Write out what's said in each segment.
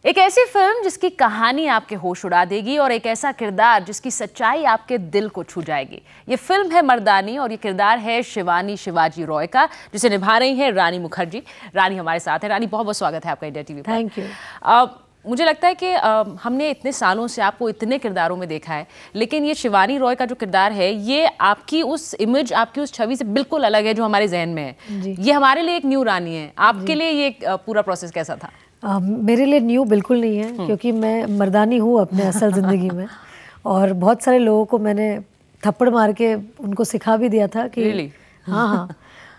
एक ऐसी फिल्म जिसकी कहानी आपके होश उड़ा देगी और एक ऐसा किरदार जिसकी सच्चाई आपके दिल को छू जाएगी। ये फिल्म है मर्दानी और ये किरदार है शिवानी शिवाजी रॉय का, जिसे निभा रही हैं रानी मुखर्जी। रानी हमारे साथ है। रानी, बहुत बहुत स्वागत है आपका इंडिया टीवी पर। Thank you. मुझे लगता है कि हमने इतने सालों से आपको इतने किरदारों में देखा है, लेकिन ये शिवानी रॉय का जो किरदार है ये आपकी उस इमेज, आपकी उस छवि से बिल्कुल अलग है जो हमारे जहन में है। ये हमारे लिए एक न्यू रानी है। आपके लिए ये पूरा प्रोसेस कैसा था? मेरे लिए न्यू बिल्कुल नहीं है, क्योंकि मैं मर्दानी हूँ अपने असल ज़िंदगी में, और बहुत सारे लोगों को मैंने थप्पड़ मार के उनको सिखा भी दिया था कि really? हाँ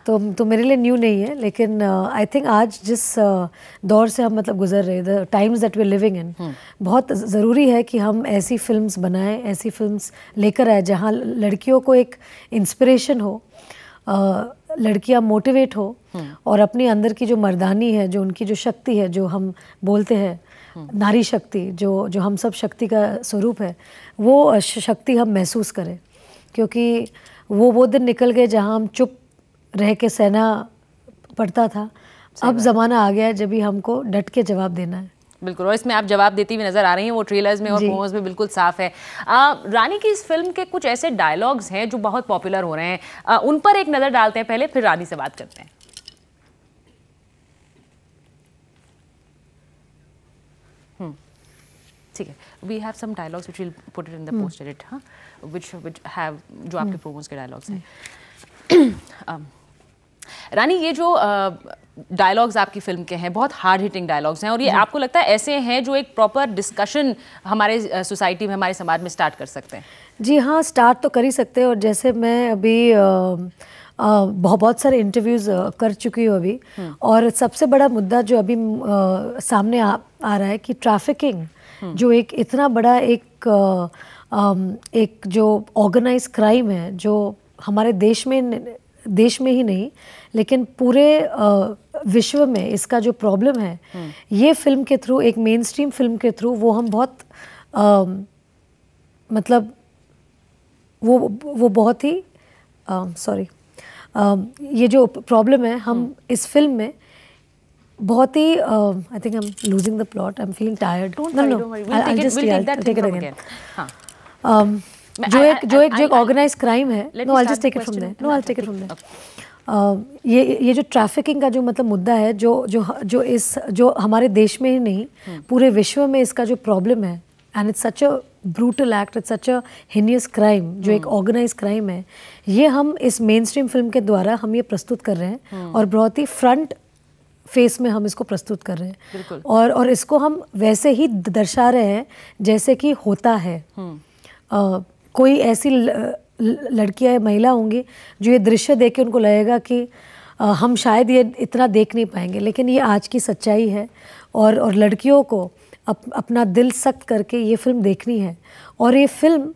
तो मेरे लिए न्यू नहीं है। लेकिन आई थिंक आज जिस दौर से हम मतलब गुजर रहे, the times that we living in, बहुत ज़रूरी है कि हम ऐसी फिल्म्स बनाएं, ऐसी फिल्म्स लेकर आए जहाँ लड़कियों को एक इंस्पिरेशन हो, लड़कियां मोटिवेट हो और अपनी अंदर की जो मर्दानी है, जो उनकी जो शक्ति है, जो हम बोलते हैं नारी शक्ति, जो हम सब शक्ति का स्वरूप है, वो शक्ति हम महसूस करें। क्योंकि वो दिन निकल गए जहां हम चुप रह के सहना पड़ता था। अब ज़माना आ गया है जब भी हमको डट के जवाब देना है। बिल्कुल, और इसमें आप जवाब देती हुई नजर आ रही हैं, वो ट्रेलर्स में और प्रोमोस में बिल्कुल साफ है। रानी की इस फिल्म के कुछ ऐसे डायलॉग्स हैं जो बहुत पॉपुलर हो रहे हैं, उन पर एक नजर डालते हैं पहले, फिर रानी से बात करते हैं। ठीक है, we have some dialogues which will put it in the post edit, हां, व्हिच हैव, जो आपके प्रोमोस के डायलॉग्स हैं। रानी, ये जो डायलॉग्स आपकी फिल्म के हैं बहुत हार्ड हिटिंग डायलॉग्स हैं, और ये आपको लगता है ऐसे हैं जो एक प्रॉपर डिस्कशन हमारे सोसाइटी में, हमारे समाज में स्टार्ट कर सकते हैं? जी हाँ, स्टार्ट तो कर ही सकते हैं। और जैसे मैं अभी बहुत सारे इंटरव्यूज़ कर चुकी हूँ अभी, और सबसे बड़ा मुद्दा जो अभी सामने आ रहा है कि ट्रैफिकिंग, जो एक इतना बड़ा एक जो ऑर्गेनाइज क्राइम है, जो हमारे देश में ही नहीं लेकिन पूरे विश्व में इसका जो प्रॉब्लम है, ये फिल्म के थ्रू, एक मेन स्ट्रीम फिल्म के थ्रू, वो हम बहुत मतलब वो बहुत ही सॉरी, ये जो प्रॉब्लम है, हम इस फिल्म में बहुत ही I think I am losing the plot, I am feeling tired. No, I just take it again. जो एक ऑर्गेनाइज क्राइम है, no, I just take it from there, no, I take it from there. ये जो trafficking का जो मतलब मुद्दा है, जो हमारे देश में ही नहीं पूरे विश्व में इसका जो प्रॉब्लम है, and it's such a brutal act, it's such a heinous crime, जो एक ऑर्गेनाइज क्राइम है, ये हम इस मेन स्ट्रीम फिल्म के द्वारा हम ये प्रस्तुत कर रहे हैं, और बहुत ही फ्रंट फेस में हम इसको प्रस्तुत कर रहे हैं, और इसको हम वैसे ही दर्शा रहे हैं जैसे कि होता है। कोई ऐसी लड़कियां या महिला होंगी जो ये दृश्य देख के उनको लगेगा कि हम शायद ये इतना देख नहीं पाएंगे, लेकिन ये आज की सच्चाई है, और लड़कियों को अपना दिल सख्त करके ये फिल्म देखनी है। और ये फिल्म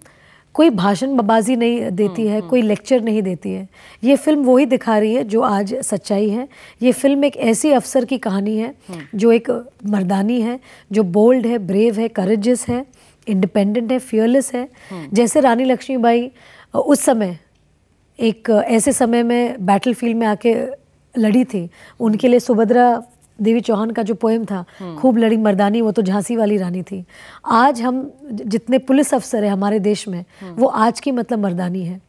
कोई भाषणबाजी नहीं देती है, कोई लेक्चर नहीं देती है। ये फिल्म वही दिखा रही है जो आज सच्चाई है। ये फिल्म एक ऐसी अफसर की कहानी है जो एक मर्दानी है, जो बोल्ड है, ब्रेव है, करेजियस है, इंडिपेंडेंट है, फियरलेस है। जैसे रानी लक्ष्मीबाई उस समय एक ऐसे समय में बैटलफील्ड में आके लड़ी थी, उनके लिए सुभद्रा देवी चौहान का जो पोएम था, खूब लड़ी मर्दानी, वो तो झांसी वाली रानी थी। आज हम जितने पुलिस अफसर हैं हमारे देश में, वो आज की मतलब मर्दानी है।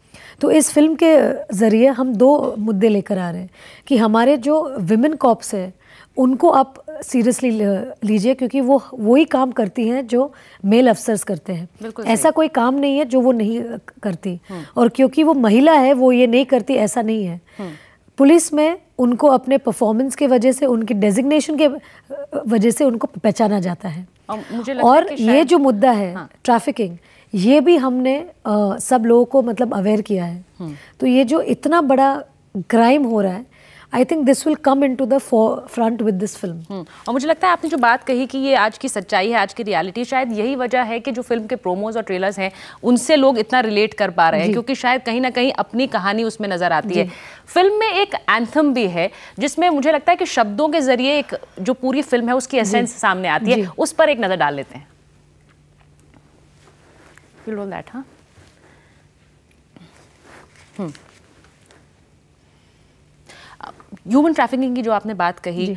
तो इस फिल्म के ज़रिए हम दो मुद्दे लेकर आ रहे हैं कि हमारे जो विमेन कॉप्स है उनको आप सीरियसली लीजिए, क्योंकि वो वही काम करती हैं जो मेल अफसर्स करते हैं। ऐसा कोई काम नहीं है जो वो नहीं करती, और क्योंकि वो महिला है वो ये नहीं करती, ऐसा नहीं है। पुलिस में उनको अपने परफॉर्मेंस के वजह से, उनकी डेजिग्नेशन के वजह से उनको पहचाना जाता है। और ये जो मुद्दा है ट्रैफिकिंग, ये भी हमने सब लोगों को मतलब अवेयर किया है। तो ये जो इतना बड़ा क्राइम हो रहा है, I think this will come into the front with this film. और मुझे लगता है आपने जो बात कही कि ये आज की सच्चाई है, आज की रियलिटी, शायद यही वजह है कि जो फिल्म के प्रोमोज और ट्रेलर्स हैं उनसे लोग इतना रिलेट कर पा रहे हैं, क्योंकि शायद कहीं ना कहीं अपनी कहानी उसमें नजर आती है। फिल्म में एक एंथम भी है जिसमें मुझे लगता है कि शब्दों के जरिए एक जो पूरी फिल्म है उसकी एसेंस सामने आती है। उस पर एक नजर डाल लेते हैं। You'll roll that, huh? Human trafficking की जो आपने बात कही,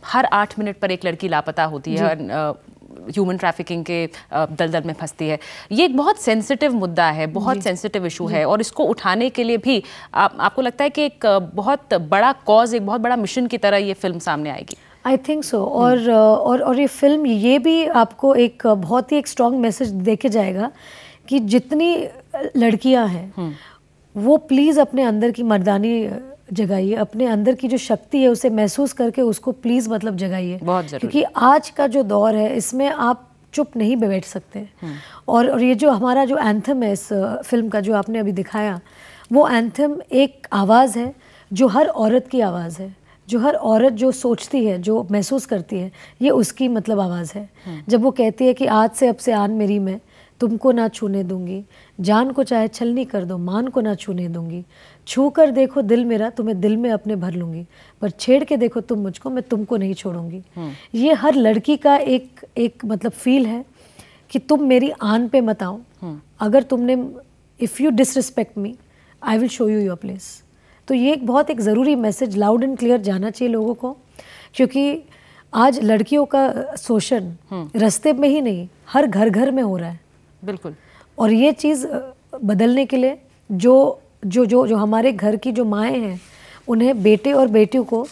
हर 8 मिनट पर एक लड़की लापता होती है और ह्यूमन ट्रैफिकिंग के दलदल में फंसती है। ये एक बहुत सेंसिटिव मुद्दा है, बहुत सेंसिटिव इशू है, और इसको उठाने के लिए भी आपको लगता है कि एक बहुत बड़ा कॉज, एक बहुत बड़ा मिशन की तरह ये फिल्म सामने आएगी? I think so. और ये फिल्म ये भी आपको एक बहुत ही एक स्ट्रॉन्ग मैसेज देके जाएगा कि जितनी लड़कियां हैं वो प्लीज़ अपने अंदर की मर्दानी जगाइए, अपने अंदर की जो शक्ति है उसे महसूस करके उसको प्लीज़ मतलब जगाइए, बहुत ज़रूरी। क्योंकि आज का जो दौर है इसमें आप चुप नहीं बैठ सकते। और ये जो हमारा जो एंथम है इस फिल्म का जो आपने अभी दिखाया, वो एंथम एक आवाज़ है जो हर औरत की आवाज़ है, जो हर औरत जो सोचती है, जो महसूस करती है, ये उसकी मतलब आवाज़ है। जब वो कहती है कि आज से अब से आन मेरी मैं तुमको ना छूने दूंगी, जान को चाहे छलनी कर दो मान को ना छूने दूंगी, छू कर देखो दिल मेरा तुम्हें दिल में अपने भर लूंगी, पर छेड़ के देखो तुम मुझको मैं तुमको नहीं छोड़ूंगी। ये हर लड़की का एक मतलब फील है कि तुम मेरी आन पे मत आओ, अगर तुमने if you disrespect me I will show you your place. तो ये बहुत एक ज़रूरी मैसेज लाउड एंड क्लियर जाना चाहिए लोगों को, क्योंकि आज लड़कियों का शोषण रास्ते में ही नहीं हर घर घर में हो रहा है। बिल्कुल। और ये चीज़ बदलने के लिए जो जो जो जो हमारे घर की जो माएँ हैं उन्हें बेटे और बेटियों को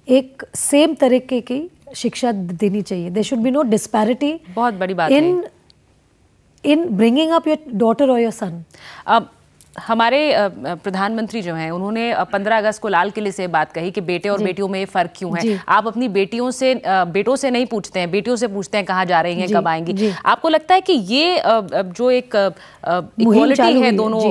एक सेम तरीके की शिक्षा देनी चाहिए। There should be no disparity, बहुत बड़ी बात in bringing up your daughter और योर सन। हमारे प्रधानमंत्री जो हैं उन्होंने 15 अगस्त को लाल किले से बात कही कि बेटे और बेटियों में ये फ़र्क क्यों है। आप अपनी बेटों से नहीं पूछते हैं, बेटियों से पूछते हैं कहाँ जा रही हैं, कब आएंगी। आपको लगता है कि ये जो एक इक्वालिटी है दोनों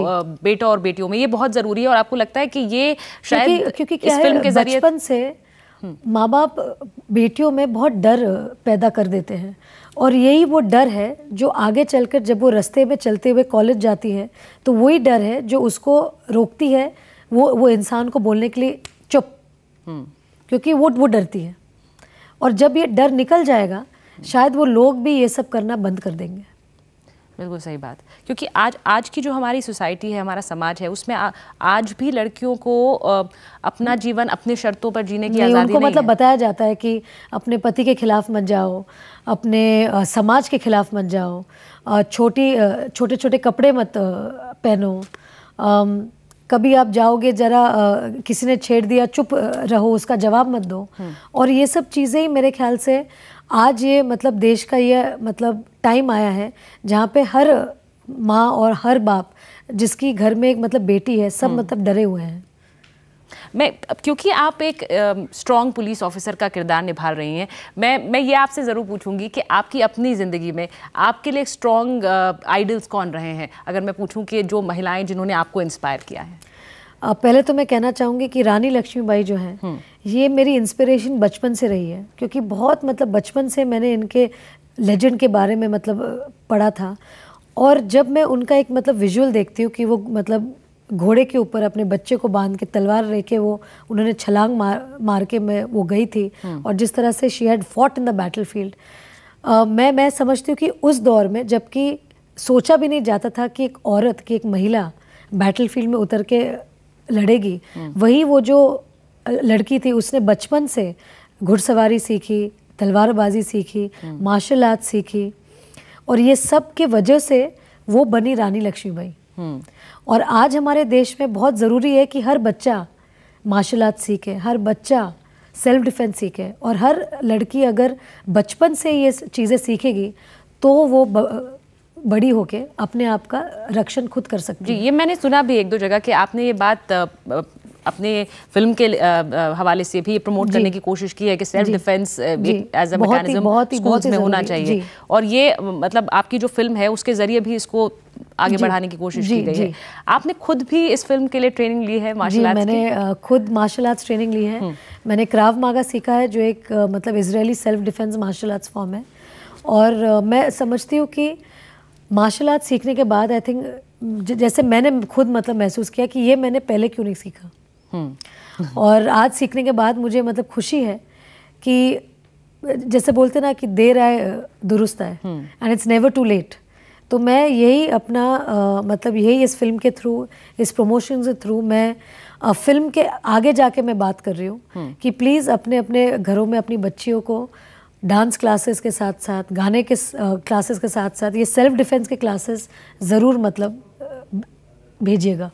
बेटों और बेटियों में, ये बहुत ज़रूरी है? और आपको लगता है कि ये शायद क्योंकि इस फिल्म के जरिए बचपन से माँ बाप बेटियों में बहुत डर पैदा कर देते हैं, और यही वो डर है जो आगे चलकर जब वो रास्ते में चलते हुए कॉलेज जाती है तो वही डर है जो उसको रोकती है वो इंसान को बोलने के लिए चुप, क्योंकि वो डरती है। और जब ये डर निकल जाएगा शायद वो लोग भी ये सब करना बंद कर देंगे। बिल्कुल सही बात, क्योंकि आज की जो हमारी सोसाइटी है, हमारा समाज है, उसमें आज भी लड़कियों को अपना जीवन अपने शर्तों पर जीने की आज़ादी नहीं है। मतलब बताया जाता है कि अपने पति के खिलाफ मत जाओ, अपने समाज के खिलाफ मत जाओ, छोटे छोटे कपड़े मत पहनो, कभी आप जाओगे जरा किसी ने छेड़ दिया चुप रहो, उसका जवाब मत दो। और ये सब चीज़ें ही मेरे ख्याल से आज ये मतलब देश का ये मतलब टाइम आया है जहाँ पे हर माँ और हर बाप जिसकी घर में एक मतलब बेटी है सब मतलब डरे हुए हैं। क्योंकि आप एक स्ट्रॉन्ग पुलिस ऑफिसर का किरदार निभा रही हैं, मैं ये आपसे ज़रूर पूछूंगी कि आपकी अपनी ज़िंदगी में आपके लिए स्ट्रॉन्ग आइडल्स कौन रहे हैं? अगर मैं पूछूं कि जो महिलाएं जिन्होंने आपको इंस्पायर किया है। पहले तो मैं कहना चाहूँगी कि रानी लक्ष्मीबाई जो हैं ये मेरी इंस्पिरेशन बचपन से रही है, क्योंकि बहुत मतलब बचपन से मैंने इनके लेजेंड के बारे में मतलब पढ़ा था। और जब मैं उनका एक मतलब विजुअल देखती हूँ कि वो मतलब घोड़े के ऊपर अपने बच्चे को बांध के तलवार लेके वो उन्होंने छलांग मार के वो गई थी, और जिस तरह से she had fought in the battle field, मैं समझती हूँ कि उस दौर में जबकि सोचा भी नहीं जाता था कि एक औरत की एक महिला बैटल फील्ड में उतर के लड़ेगी, वही वो जो लड़की थी उसने बचपन से घुड़सवारी सीखी, तलवारबाजी सीखी, मार्शल आर्ट सीखी, और ये सब के वजह से वो बनी रानी लक्ष्मीबाई। और आज हमारे देश में बहुत ज़रूरी है कि हर बच्चा मार्शल आर्ट सीखे, हर बच्चा सेल्फ डिफेंस सीखे, और हर लड़की अगर बचपन से ये चीज़ें सीखेगी तो वो बड़ी होके अपने आप का रक्षण खुद कर सकती है। जी, ये मैंने सुना भी एक दो जगह कि आपने ये बात अपने फिल्म के हवाले से भी प्रमोट करने की कोशिश की है कि self defence as a mechanism schools में होना चाहिए, और ये मतलब आपकी जो फिल्म है उसके जरिए भी इसको आगे बढ़ाने की कोशिश की गई है। आपने खुद भी इस फिल्म के लिए ट्रेनिंग ली है मार्शल आर्ट्स की? मैंने खुद मार्शल आर्ट्स ट्रेनिंग ली है। मैंने क्राव मागा सीखा है जो एक मतलब Israeli self defence martial arts form है, और मैं समझती हूँ कि मार्शल आर्ट सीखने के बाद आई थिंक जैसे मैंने खुद मतलब महसूस किया कि ये मैंने पहले क्यों नहीं सीखा, और आज सीखने के बाद मुझे मतलब खुशी है कि जैसे बोलते ना कि देर आए दुरुस्त आए, and it's never too late. तो मैं यही अपना मतलब यही इस फिल्म के थ्रू, इस प्रमोशन के थ्रू मैं फिल्म के आगे जाके मैं बात कर रही हूँ कि प्लीज़ अपने अपने घरों में अपनी बच्चियों को डांस क्लासेस के साथ साथ, गाने के क्लासेस के साथ साथ ये सेल्फ डिफेंस के क्लासेस ज़रूर मतलब भेजिएगा।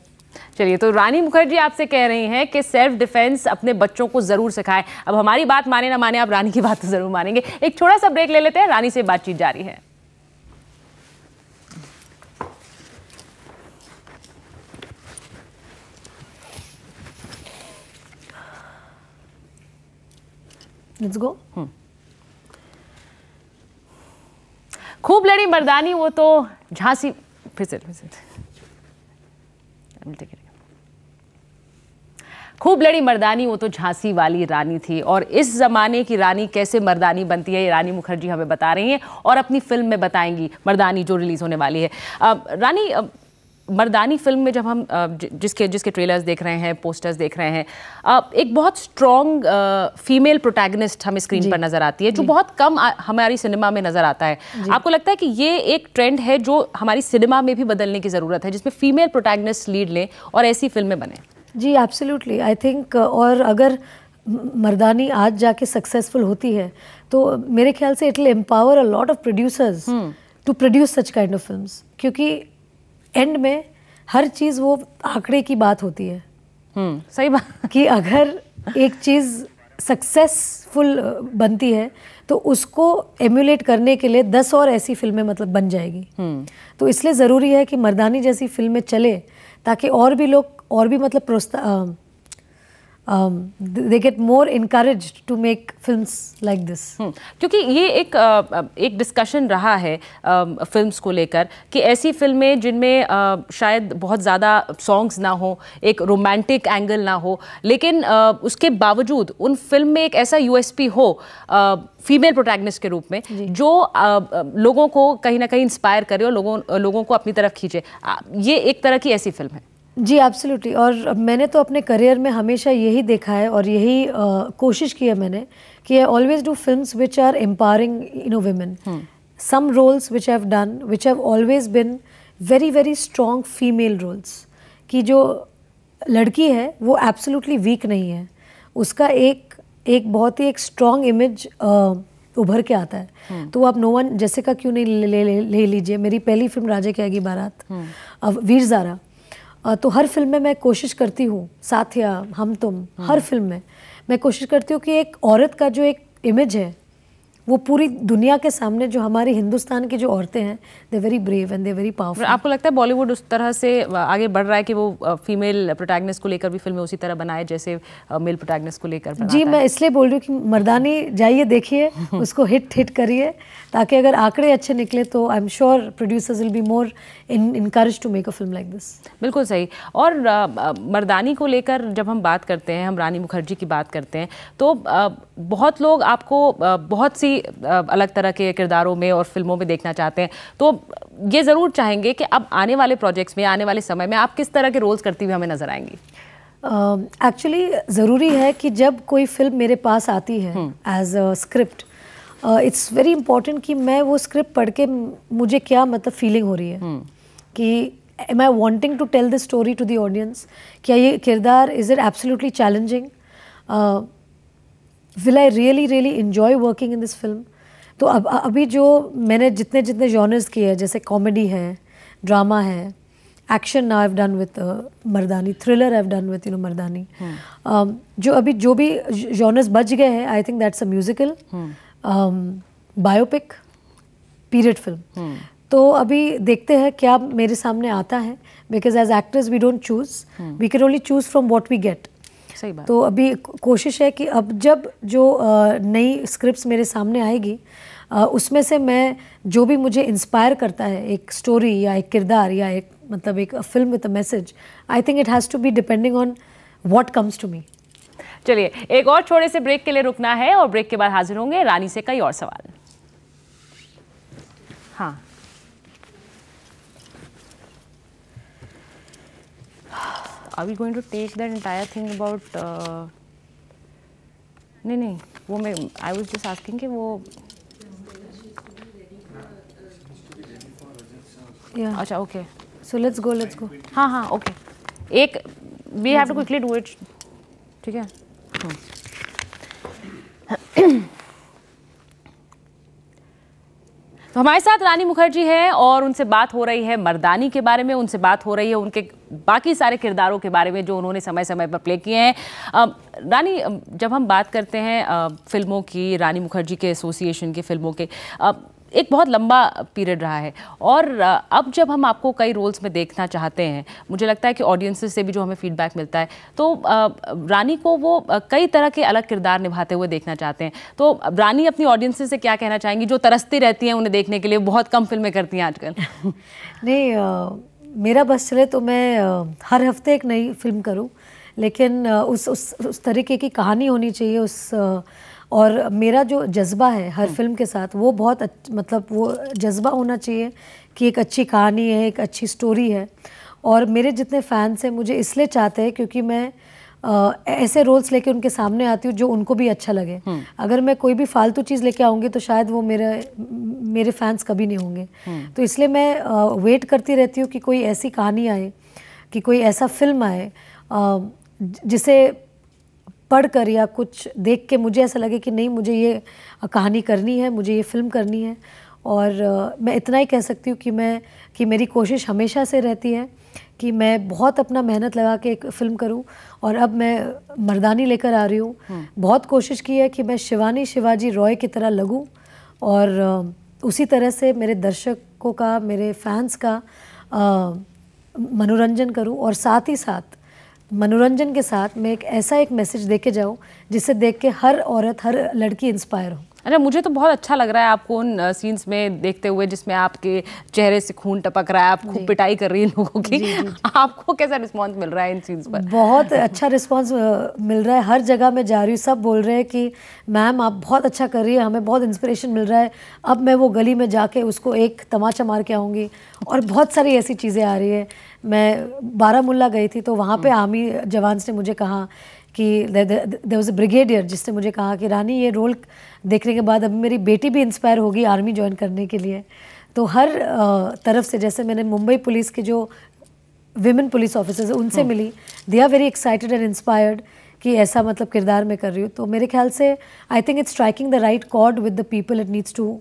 चलिए, तो रानी मुखर्जी आपसे कह रही हैं कि सेल्फ डिफेंस अपने बच्चों को ज़रूर सिखाएं। अब हमारी बात माने ना माने, आप रानी की बात तो ज़रूर मानेंगे। एक छोटा सा ब्रेक ले लेते हैं, रानी से बातचीत जारी है। Let's go. खूब लड़ी मर्दानी वो तो झांसी, खूब लड़ी मर्दानी वो तो झांसी वाली रानी थी, और इस जमाने की रानी कैसे मर्दानी बनती है ये रानी मुखर्जी हमें बता रही हैं और अपनी फिल्म में बताएंगी, मर्दानी जो रिलीज होने वाली है। रानी, मर्दानी फिल्म में जब हम जिसके ट्रेलर्स देख रहे हैं, पोस्टर्स देख रहे हैं, एक बहुत स्ट्रॉन्ग फीमेल प्रोटैगनिस्ट हमें स्क्रीन पर नजर आती है, जो बहुत कम हमारी सिनेमा में नजर आता है। आपको लगता है कि ये एक ट्रेंड है जो हमारी सिनेमा में भी बदलने की ज़रूरत है, जिसमें फीमेल प्रोटैगनिस्ट लीड लें और ऐसी फिल्में बने? जी एब्सोल्युटली, आई थिंक, और अगर मर्दानी आज जाके सक्सेसफुल होती है तो मेरे ख्याल से it will empower a lot of producers to produce such kind of films, क्योंकि एंड में हर चीज़ वो आंकड़े की बात होती है। सही बात कि अगर एक चीज़ सक्सेसफुल बनती है तो उसको एम्यूलेट करने के लिए 10 और ऐसी फिल्में मतलब बन जाएगी। तो इसलिए ज़रूरी है कि मर्दानी जैसी फिल्में चले, ताकि और भी लोग और भी मतलब they get more encouraged to make films like this। क्योंकि ये एक डिस्कशन रहा है फिल्म्स को लेकर कि ऐसी फिल्में जिनमें शायद बहुत ज़्यादा सॉन्ग्स ना हो, एक रोमांटिक एंगल ना हो, लेकिन उसके बावजूद उन फिल्म में एक ऐसा यूएसपी हो फीमेल प्रोटैगनिस्ट के रूप में, जो लोगों को कहीं ना कहीं इंस्पायर करे और लोगों को अपनी तरफ खींचे। ये एक तरह की ऐसी फिल्म है। जी एब्सोल्युटली, और मैंने तो अपने करियर में हमेशा यही देखा है और यही कोशिश की है मैंने कि I always do films which are empowering women. Some roles which I have done which have always been very very strong female roles, कि जो लड़की है वो एब्सोल्युटली वीक नहीं है, उसका एक बहुत ही एक स्ट्रॉन्ग इमेज उभर के आता है। तो आप नो वन जेसिका क्यों नहीं ले लीजिए, मेरी पहली फिल्म राजा की आएगी बारात, वीर ज़ारा, तो हर फिल्म में मैं कोशिश करती हूँ, साथिया, हम तुम, हर फिल्म में मैं कोशिश करती हूँ कि एक औरत का जो एक इमेज है वो पूरी दुनिया के सामने, जो हमारी हिंदुस्तान की जो औरतें हैं, they very brave and they very powerful. आपको लगता है बॉलीवुड उस तरह से आगे बढ़ रहा है कि वो फीमेल प्रोटैगनिस्ट को लेकर भी फिल्में उसी तरह बनाए जैसे मेल प्रोटैगनिस्ट को लेकर बनाता जी, है? मैं इसलिए बोल रही हूँ कि मर्दानी जाइए देखिए, उसको हिट करिए, ताकि अगर आंकड़े अच्छे निकले तो I am sure producers will be more encourage to make a film like this. बिल्कुल सही। और मर्दानी को लेकर जब हम बात करते हैं, हम रानी मुखर्जी की बात करते हैं, तो बहुत लोग आपको बहुत सी अलग तरह के किरदारों में और फिल्मों में देखना चाहते हैं, तो ये ज़रूर चाहेंगे कि अब आने वाले प्रोजेक्ट्स में, आने वाले समय में आप किस तरह के रोल्स करती हुई हमें नजर आएंगी? एक्चुअली ज़रूरी है कि जब कोई फिल्म मेरे पास आती है as a script, it's very important कि मैं वो स्क्रिप्ट पढ़ के मुझे क्या मतलब फीलिंग हो रही है, कि am I wanting to tell this story to the audience, क्या ये किरदार is it absolutely challenging, will I really enjoy working in this film. तो अभी जो मैंने जितने जॉनर्स किए हैं, जैसे कॉमेडी है, ड्रामा है, action now I have done with Mardaani, thriller I have done with Mardaani, जो भी जॉनर्स बच गए हैं, I think that's a musical, biopic, period film. तो अभी देखते हैं क्या मेरे सामने आता है, because as actors we don't choose, we can only choose from what we get. सही बात। तो अभी कोशिश है कि अब जब जो नई स्क्रिप्ट्स मेरे सामने आएगी, उसमें से मैं जो भी मुझे इंस्पायर करता है, एक स्टोरी या एक किरदार या एक मतलब एक film with a message, I think it has to be depending on what comes to me. चलिए, एक और छोटे से ब्रेक के लिए रुकना है और ब्रेक के बाद हाजिर होंगे रानी से कई और सवाल। हाँ, Are we going to take that entire thing about नहीं, वो मैं I was just asking कि वो अच्छा ओके, सो लेट्स गो. हाँ ओके. एक we have to quickly do it. ठीक है. तो हमारे साथ रानी मुखर्जी है और उनसे बात हो रही है मर्दानी के बारे में, उनसे बात हो रही है उनके बाकी सारे किरदारों के बारे में जो उन्होंने समय समय पर प्ले किए हैं. रानी, जब हम बात करते हैं फिल्मों की, रानी मुखर्जी के एसोसिएशन की फिल्मों के, एक बहुत लंबा पीरियड रहा है और अब जब हम आपको कई रोल्स में देखना चाहते हैं, मुझे लगता है कि ऑडियंसेस से भी जो हमें फीडबैक मिलता है, तो रानी को वो कई तरह के अलग किरदार निभाते हुए देखना चाहते हैं. तो रानी अपनी ऑडियंसेस से क्या कहना चाहेंगी जो तरसती रहती हैं उन्हें देखने के लिए? बहुत कम फिल्में करती हैं आजकल. नहीं, मेरा बस चले तो मैं हर हफ्ते एक नई फिल्म करूं, लेकिन उस तरीके की कहानी होनी चाहिए, और मेरा जो जज्बा है हर फिल्म के साथ वो बहुत मतलब वो जज्बा होना चाहिए कि एक अच्छी कहानी है, एक अच्छी स्टोरी है. और मेरे जितने फैंस हैं मुझे इसलिए चाहते हैं क्योंकि मैं ऐसे रोल्स लेके उनके सामने आती हूँ जो उनको भी अच्छा लगे. अगर मैं कोई भी फालतू चीज़ लेके आऊँगी तो शायद वो मेरे फैंस कभी नहीं होंगे. तो इसलिए मैं वेट करती रहती हूँ कि कोई ऐसी कहानी आए, कि कोई ऐसा फिल्म आए जिसे पढ़कर या कुछ देख के मुझे ऐसा लगे कि नहीं, मुझे ये कहानी करनी है, मुझे ये फिल्म करनी है. और मैं इतना ही कह सकती हूँ कि मेरी कोशिश हमेशा से रहती है कि मैं बहुत अपना मेहनत लगा के एक फ़िल्म करूं. और अब मैं मर्दानी लेकर आ रही हूँ. बहुत कोशिश की है कि मैं शिवाजी रॉय की तरह लगूं और उसी तरह से मेरे दर्शकों का, मेरे फैंस का मनोरंजन करूं. और साथ ही साथ मनोरंजन के साथ मैं एक मैसेज दे के जाऊँ जिसे देख के हर औरत, हर लड़की इंस्पायर हो. अरे मुझे तो बहुत अच्छा लग रहा है आपको उन सीन्स में देखते हुए जिसमें आपके चेहरे से खून टपक रहा है, आप खूब पिटाई कर रही हैं लोगों की. आपको कैसा रिस्पांस मिल रहा है इन सीन्स पर? बहुत अच्छा रिस्पांस मिल रहा है. हर जगह मैं जा रही हूँ, सब बोल रहे हैं कि मैम आप बहुत अच्छा कर रही है, हमें बहुत इंस्पिरेशन मिल रहा है. अब मैं वो गली में जाके उसको एक तमाचा मार के आऊँगी. और बहुत सारी ऐसी चीज़ें आ रही है. मैं बारामुल्ला गई थी तो वहाँ पे आर्मी जवान ने मुझे कहा कि देयर वाज अ ब्रिगेडियर जिसने मुझे कहा कि रानी ये रोल देखने के बाद अभी मेरी बेटी भी इंस्पायर होगी आर्मी ज्वाइन करने के लिए. तो हर तरफ से, जैसे मैंने मुंबई पुलिस के जो विमेन पुलिस ऑफिसर्स उनसे मिली, they are very excited and inspired कि ऐसा मतलब किरदार मैं कर रही हूँ. तो मेरे ख्याल से I think it's striking the right chord with the people it needs to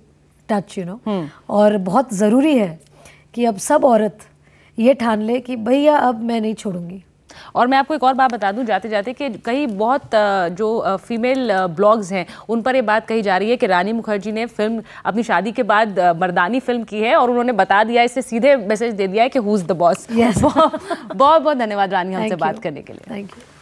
touch, you know. और बहुत ज़रूरी है कि अब सब औरत ये ठान ले कि भैया अब मैं नहीं छोड़ूंगी. और मैं आपको एक और बात बता दूं जाते जाते कि कई बहुत जो फीमेल ब्लॉग्स हैं उन पर ये बात कही जा रही है कि रानी मुखर्जी ने फिल्म अपनी शादी के बाद मर्दानी फिल्म की है और उन्होंने बता दिया, इससे सीधे मैसेज दे दिया है कि हु इज द बॉस. बहुत बहुत धन्यवाद रानी हमसे बात करने के लिए. Thank you.